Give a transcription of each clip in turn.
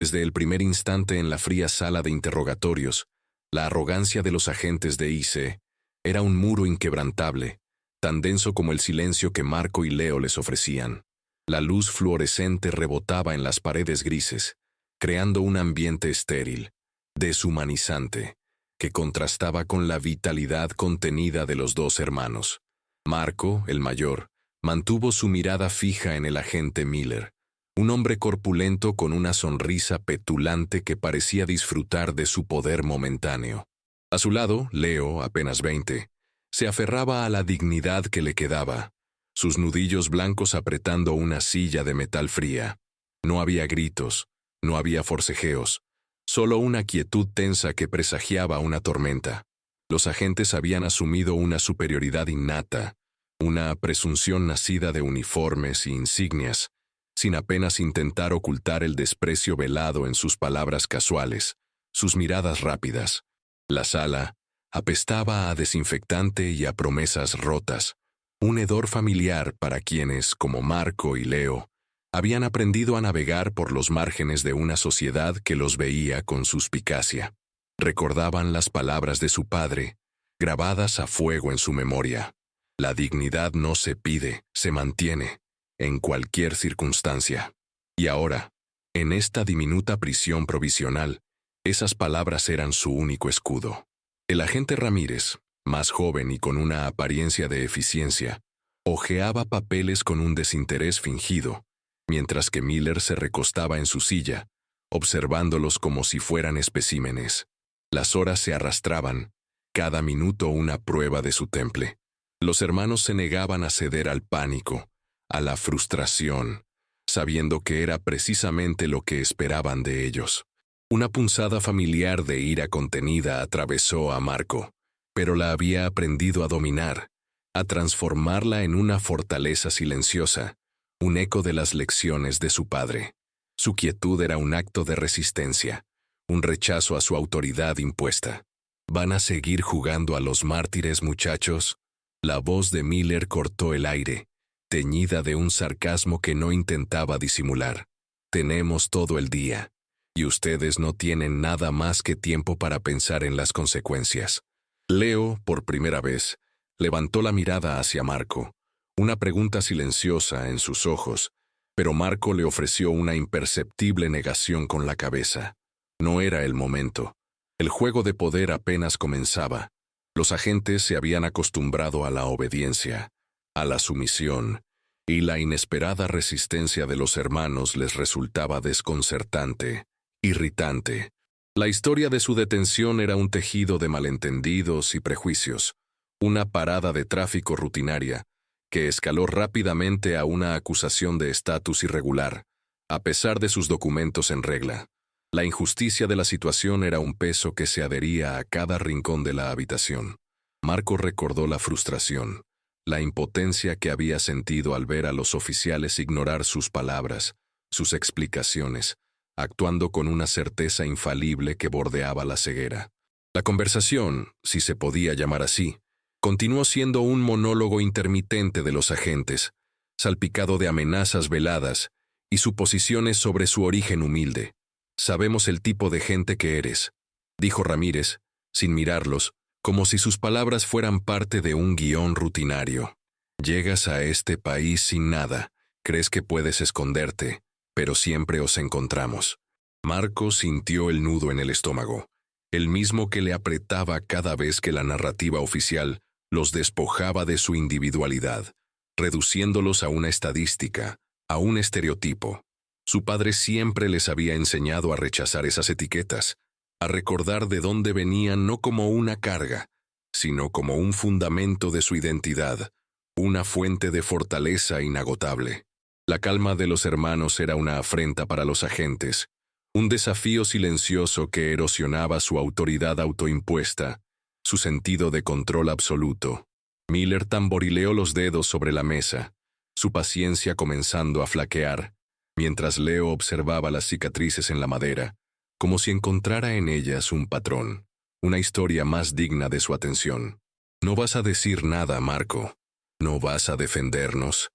Desde el primer instante en la fría sala de interrogatorios, la arrogancia de los agentes de IC era un muro inquebrantable, tan denso como el silencio que Marco y Leo les ofrecían. La luz fluorescente rebotaba en las paredes grises, creando un ambiente estéril, deshumanizante, que contrastaba con la vitalidad contenida de los dos hermanos. Marco, el mayor, mantuvo su mirada fija en el agente Miller, un hombre corpulento con una sonrisa petulante que parecía disfrutar de su poder momentáneo. A su lado, Leo, apenas 20, se aferraba a la dignidad que le quedaba, sus nudillos blancos apretando una silla de metal fría. No había gritos, no había forcejeos, solo una quietud tensa que presagiaba una tormenta. Los agentes habían asumido una superioridad innata, una presunción nacida de uniformes y insignias, sin apenas intentar ocultar el desprecio velado en sus palabras casuales, sus miradas rápidas. La sala apestaba a desinfectante y a promesas rotas, un hedor familiar para quienes, como Marco y Leo, habían aprendido a navegar por los márgenes de una sociedad que los veía con suspicacia. Recordaban las palabras de su padre, grabadas a fuego en su memoria. La dignidad no se pide, se mantiene, en cualquier circunstancia. Y ahora, en esta diminuta prisión provisional, esas palabras eran su único escudo. El agente Ramírez, más joven y con una apariencia de eficiencia, hojeaba papeles con un desinterés fingido, mientras que Miller se recostaba en su silla, observándolos como si fueran especímenes. Las horas se arrastraban, cada minuto una prueba de su temple. Los hermanos se negaban a ceder al pánico, a la frustración, sabiendo que era precisamente lo que esperaban de ellos. Una punzada familiar de ira contenida atravesó a Marco, pero la había aprendido a dominar, a transformarla en una fortaleza silenciosa, un eco de las lecciones de su padre. Su quietud era un acto de resistencia, un rechazo a su autoridad impuesta. ¿Van a seguir jugando a los mártires, muchachos? La voz de Miller cortó el aire, teñida de un sarcasmo que no intentaba disimular. Tenemos todo el día, y ustedes no tienen nada más que tiempo para pensar en las consecuencias. Leo, por primera vez, levantó la mirada hacia Marco, una pregunta silenciosa en sus ojos, pero Marco le ofreció una imperceptible negación con la cabeza. No era el momento. El juego de poder apenas comenzaba. Los agentes se habían acostumbrado a la obediencia, a la sumisión, y la inesperada resistencia de los hermanos les resultaba desconcertante, irritante. La historia de su detención era un tejido de malentendidos y prejuicios, una parada de tráfico rutinaria, que escaló rápidamente a una acusación de estatus irregular, a pesar de sus documentos en regla. La injusticia de la situación era un peso que se adhería a cada rincón de la habitación. Marco recordó la frustración, la impotencia que había sentido al ver a los oficiales ignorar sus palabras, sus explicaciones, actuando con una certeza infalible que bordeaba la ceguera. La conversación, si se podía llamar así, continuó siendo un monólogo intermitente de los agentes, salpicado de amenazas veladas y suposiciones sobre su origen humilde. «Sabemos el tipo de gente que eres», dijo Ramírez, sin mirarlos, como si sus palabras fueran parte de un guión rutinario. «Llegas a este país sin nada, crees que puedes esconderte, pero siempre os encontramos». Marco sintió el nudo en el estómago, el mismo que le apretaba cada vez que la narrativa oficial los despojaba de su individualidad, reduciéndolos a una estadística, a un estereotipo. Su padre siempre les había enseñado a rechazar esas etiquetas, a recordar de dónde venían no como una carga, sino como un fundamento de su identidad, una fuente de fortaleza inagotable. La calma de los hermanos era una afrenta para los agentes, un desafío silencioso que erosionaba su autoridad autoimpuesta, su sentido de control absoluto. Miller tamborileó los dedos sobre la mesa, su paciencia comenzando a flaquear, mientras Leo observaba las cicatrices en la madera, como si encontrara en ellas un patrón, una historia más digna de su atención. «No vas a decir nada, Marco. No vas a defendernos».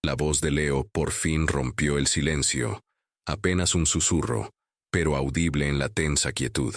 La voz de Leo por fin rompió el silencio, apenas un susurro, pero audible en la tensa quietud.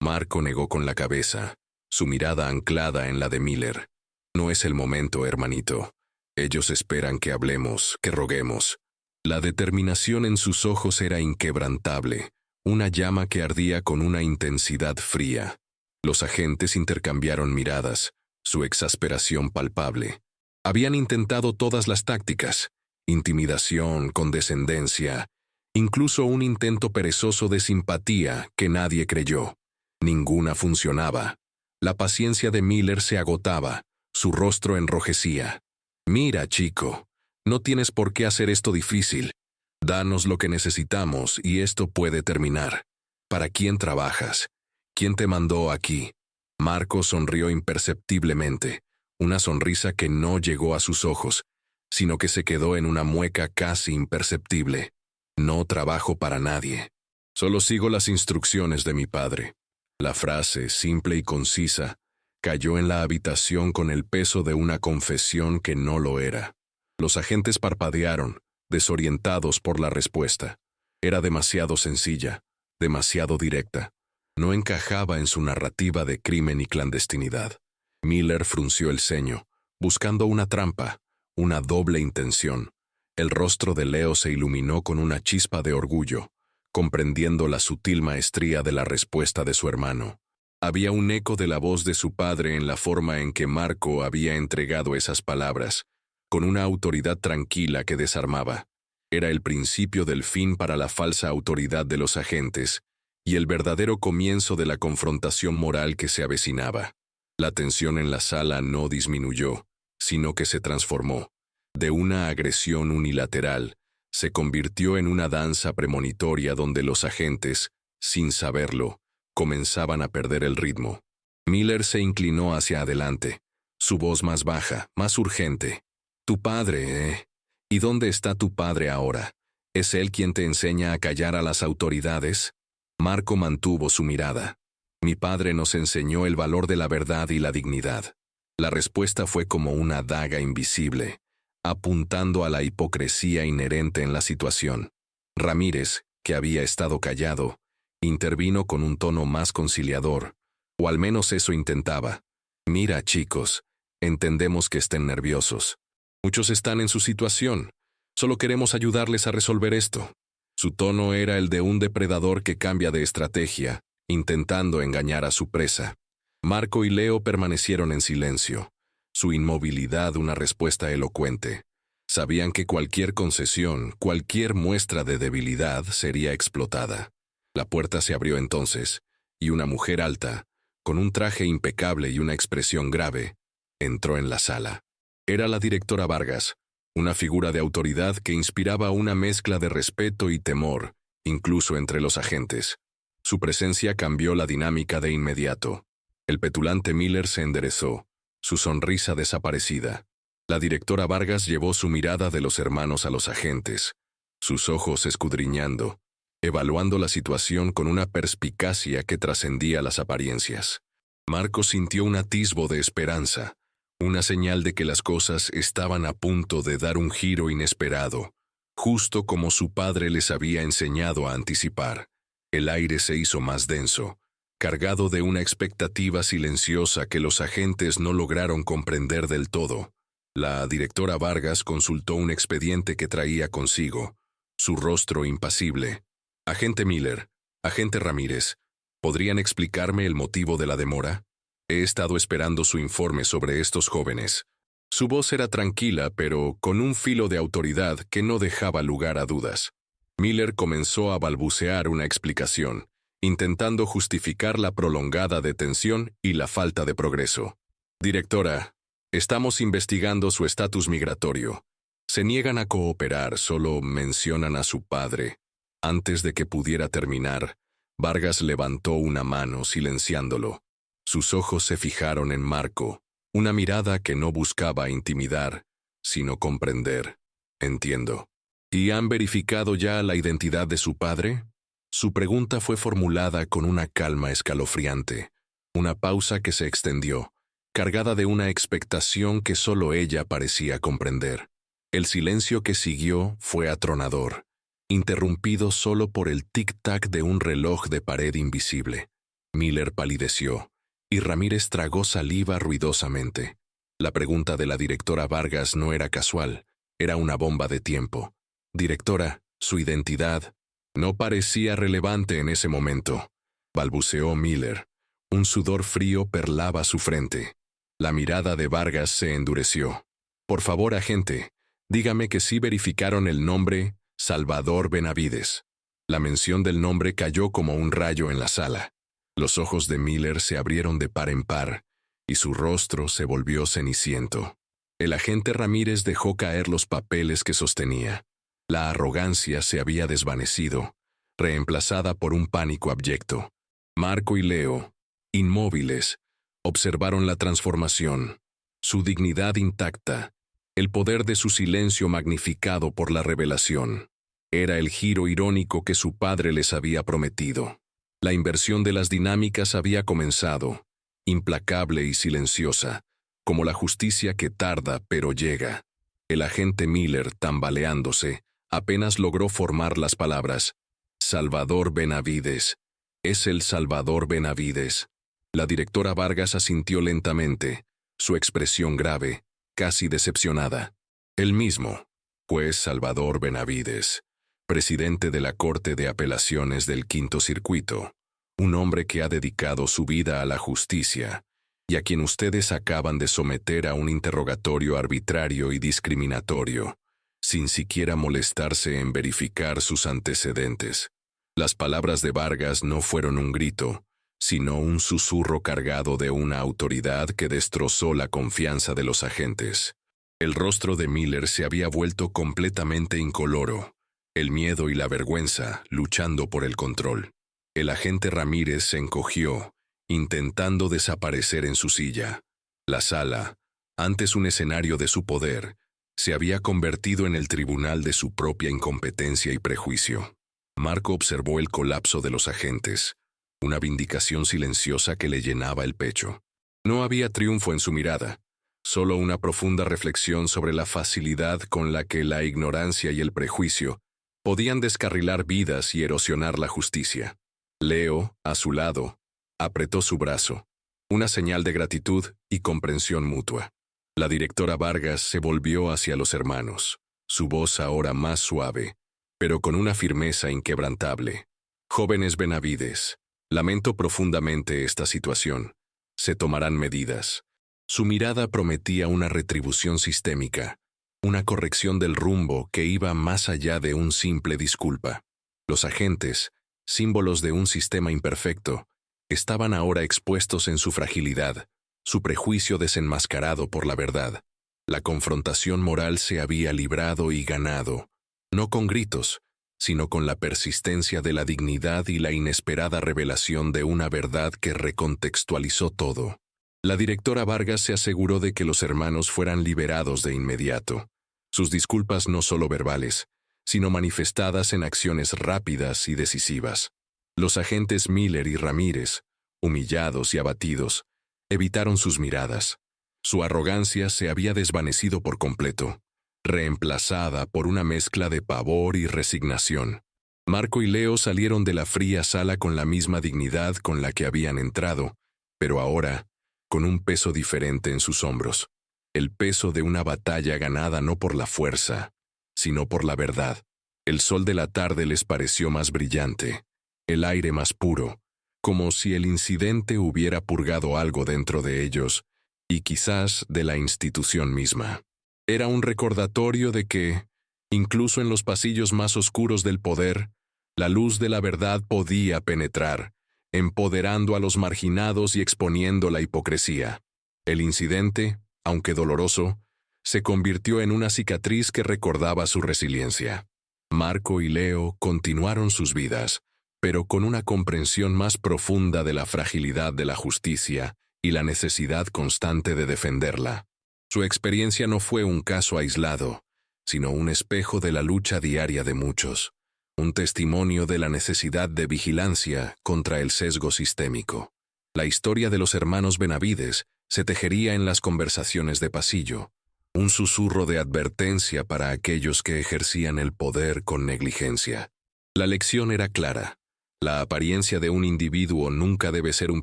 Marco negó con la cabeza, su mirada anclada en la de Miller. No es el momento, hermanito. Ellos esperan que hablemos, que roguemos. La determinación en sus ojos era inquebrantable, una llama que ardía con una intensidad fría. Los agentes intercambiaron miradas, su exasperación palpable. Habían intentado todas las tácticas: intimidación, condescendencia, incluso un intento perezoso de simpatía que nadie creyó. Ninguna funcionaba. La paciencia de Miller se agotaba, su rostro enrojecía. «Mira, chico, no tienes por qué hacer esto difícil. Danos lo que necesitamos y esto puede terminar. ¿Para quién trabajas? ¿Quién te mandó aquí?» Marco sonrió imperceptiblemente, una sonrisa que no llegó a sus ojos, sino que se quedó en una mueca casi imperceptible. «No trabajo para nadie. Solo sigo las instrucciones de mi padre». La frase, simple y concisa, cayó en la habitación con el peso de una confesión que no lo era. Los agentes parpadearon, desorientados por la respuesta. Era demasiado sencilla, demasiado directa. No encajaba en su narrativa de crimen y clandestinidad. Miller frunció el ceño, buscando una trampa, una doble intención. El rostro de Leo se iluminó con una chispa de orgullo, comprendiendo la sutil maestría de la respuesta de su hermano. Había un eco de la voz de su padre en la forma en que Marco había entregado esas palabras, con una autoridad tranquila que desarmaba. Era el principio del fin para la falsa autoridad de los agentes y el verdadero comienzo de la confrontación moral que se avecinaba. La tensión en la sala no disminuyó, sino que se transformó. De una agresión unilateral, se convirtió en una danza premonitoria donde los agentes, sin saberlo, comenzaban a perder el ritmo. Miller se inclinó hacia adelante, su voz más baja, más urgente. «Tu padre, ¿eh? ¿Y dónde está tu padre ahora? ¿Es él quien te enseña a callar a las autoridades?» Marco mantuvo su mirada. «Mi padre nos enseñó el valor de la verdad y la dignidad». La respuesta fue como una daga invisible, apuntando a la hipocresía inherente en la situación. Ramírez, que había estado callado, intervino con un tono más conciliador, o al menos eso intentaba. «Mira, chicos, entendemos que estén nerviosos. Muchos están en su situación. Solo queremos ayudarles a resolver esto». Su tono era el de un depredador que cambia de estrategia, intentando engañar a su presa. Marco y Leo permanecieron en silencio, su inmovilidad una respuesta elocuente. Sabían que cualquier concesión, cualquier muestra de debilidad sería explotada. La puerta se abrió entonces, y una mujer alta, con un traje impecable y una expresión grave, entró en la sala. Era la directora Vargas, una figura de autoridad que inspiraba una mezcla de respeto y temor, incluso entre los agentes. Su presencia cambió la dinámica de inmediato. El petulante Miller se enderezó, su sonrisa desaparecida. La directora Vargas llevó su mirada de los hermanos a los agentes, sus ojos escudriñando, evaluando la situación con una perspicacia que trascendía las apariencias. Marco sintió un atisbo de esperanza, una señal de que las cosas estaban a punto de dar un giro inesperado, justo como su padre les había enseñado a anticipar. El aire se hizo más denso, cargado de una expectativa silenciosa que los agentes no lograron comprender del todo. La directora Vargas consultó un expediente que traía consigo, su rostro impasible. «Agente Miller, agente Ramírez, ¿podrían explicarme el motivo de la demora? He estado esperando su informe sobre estos jóvenes». Su voz era tranquila, pero con un filo de autoridad que no dejaba lugar a dudas. Miller comenzó a balbucear una explicación, intentando justificar la prolongada detención y la falta de progreso. «Directora, estamos investigando su estatus migratorio. Se niegan a cooperar, solo mencionan a su padre». Antes de que pudiera terminar, Vargas levantó una mano silenciándolo. Sus ojos se fijaron en Marco, una mirada que no buscaba intimidar, sino comprender. «Entiendo. ¿Y han verificado ya la identidad de su padre?» Su pregunta fue formulada con una calma escalofriante, una pausa que se extendió, cargada de una expectación que solo ella parecía comprender. El silencio que siguió fue atronador. interrumpido solo por el tic-tac de un reloj de pared invisible. Miller palideció, y Ramírez tragó saliva ruidosamente. La pregunta de la directora Vargas no era casual, era una bomba de tiempo. Directora, su identidad no parecía relevante en ese momento, balbuceó Miller. Un sudor frío perlaba su frente. La mirada de Vargas se endureció. Por favor, agente, dígame que sí verificaron el nombre Salvador Benavides. La mención del nombre cayó como un rayo en la sala. Los ojos de Miller se abrieron de par en par, y su rostro se volvió ceniciento. El agente Ramírez dejó caer los papeles que sostenía. La arrogancia se había desvanecido, reemplazada por un pánico abyecto. Marco y Leo, inmóviles, observaron la transformación, su dignidad intacta, el poder de su silencio magnificado por la revelación. Era el giro irónico que su padre les había prometido. La inversión de las dinámicas había comenzado, implacable y silenciosa, como la justicia que tarda pero llega. El agente Miller, tambaleándose, apenas logró formar las palabras: Salvador Benavides. Es el Salvador Benavides. La directora Vargas asintió lentamente, su expresión grave, casi decepcionada. El mismo, juez Salvador Benavides, presidente de la Corte de Apelaciones del Quinto Circuito, un hombre que ha dedicado su vida a la justicia, y a quien ustedes acaban de someter a un interrogatorio arbitrario y discriminatorio, sin siquiera molestarse en verificar sus antecedentes. Las palabras de Vargas no fueron un grito, sino un susurro cargado de una autoridad que destrozó la confianza de los agentes. El rostro de Miller se había vuelto completamente incoloro, el miedo y la vergüenza luchando por el control. El agente Ramírez se encogió, intentando desaparecer en su silla. La sala, antes un escenario de su poder, se había convertido en el tribunal de su propia incompetencia y prejuicio. Marco observó el colapso de los agentes, una vindicación silenciosa que le llenaba el pecho. No había triunfo en su mirada, solo una profunda reflexión sobre la facilidad con la que la ignorancia y el prejuicio podían descarrilar vidas y erosionar la justicia. Leo, a su lado, apretó su brazo, una señal de gratitud y comprensión mutua. La directora Vargas se volvió hacia los hermanos, su voz ahora más suave, pero con una firmeza inquebrantable. Jóvenes Benavides, lamento profundamente esta situación. Se tomarán medidas. Su mirada prometía una retribución sistémica, una corrección del rumbo que iba más allá de un simple disculpa. Los agentes, símbolos de un sistema imperfecto, estaban ahora expuestos en su fragilidad, su prejuicio desenmascarado por la verdad. La confrontación moral se había librado y ganado, no con gritos, sino con la persistencia de la dignidad y la inesperada revelación de una verdad que recontextualizó todo. La directora Vargas se aseguró de que los hermanos fueran liberados de inmediato. Sus disculpas no solo verbales, sino manifestadas en acciones rápidas y decisivas. Los agentes Miller y Ramírez, humillados y abatidos, evitaron sus miradas. Su arrogancia se había desvanecido por completo, reemplazada por una mezcla de pavor y resignación. Marco y Leo salieron de la fría sala con la misma dignidad con la que habían entrado, pero ahora, con un peso diferente en sus hombros. El peso de una batalla ganada no por la fuerza, sino por la verdad. El sol de la tarde les pareció más brillante, el aire más puro, como si el incidente hubiera purgado algo dentro de ellos, y quizás de la institución misma. Era un recordatorio de que, incluso en los pasillos más oscuros del poder, la luz de la verdad podía penetrar, empoderando a los marginados y exponiendo la hipocresía. El incidente, aunque doloroso, se convirtió en una cicatriz que recordaba su resiliencia. Marco y Leo continuaron sus vidas, pero con una comprensión más profunda de la fragilidad de la justicia y la necesidad constante de defenderla. Su experiencia no fue un caso aislado, sino un espejo de la lucha diaria de muchos, un testimonio de la necesidad de vigilancia contra el sesgo sistémico. La historia de los hermanos Benavides se tejería en las conversaciones de pasillo, un susurro de advertencia para aquellos que ejercían el poder con negligencia. La lección era clara. La apariencia de un individuo nunca debe ser un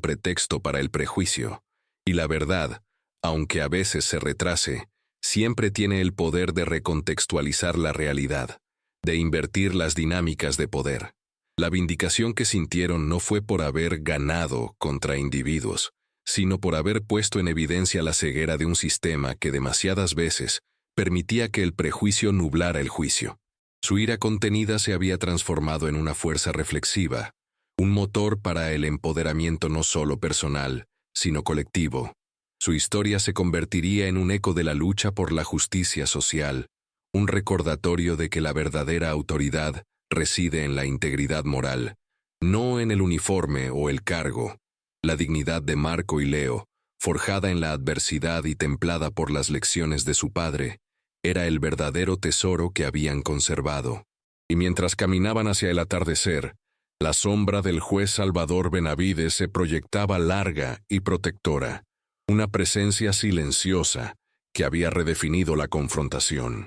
pretexto para el prejuicio, y la verdad, aunque a veces se retrase, siempre tiene el poder de recontextualizar la realidad, de invertir las dinámicas de poder. La vindicación que sintieron no fue por haber ganado contra individuos, sino por haber puesto en evidencia la ceguera de un sistema que demasiadas veces permitía que el prejuicio nublara el juicio. Su ira contenida se había transformado en una fuerza reflexiva, un motor para el empoderamiento no solo personal, sino colectivo. Su historia se convertiría en un eco de la lucha por la justicia social, un recordatorio de que la verdadera autoridad reside en la integridad moral, no en el uniforme o el cargo. La dignidad de Marco y Leo, forjada en la adversidad y templada por las lecciones de su padre, era el verdadero tesoro que habían conservado. Y mientras caminaban hacia el atardecer, la sombra del juez Salvador Benavides se proyectaba larga y protectora, una presencia silenciosa que había redefinido la confrontación.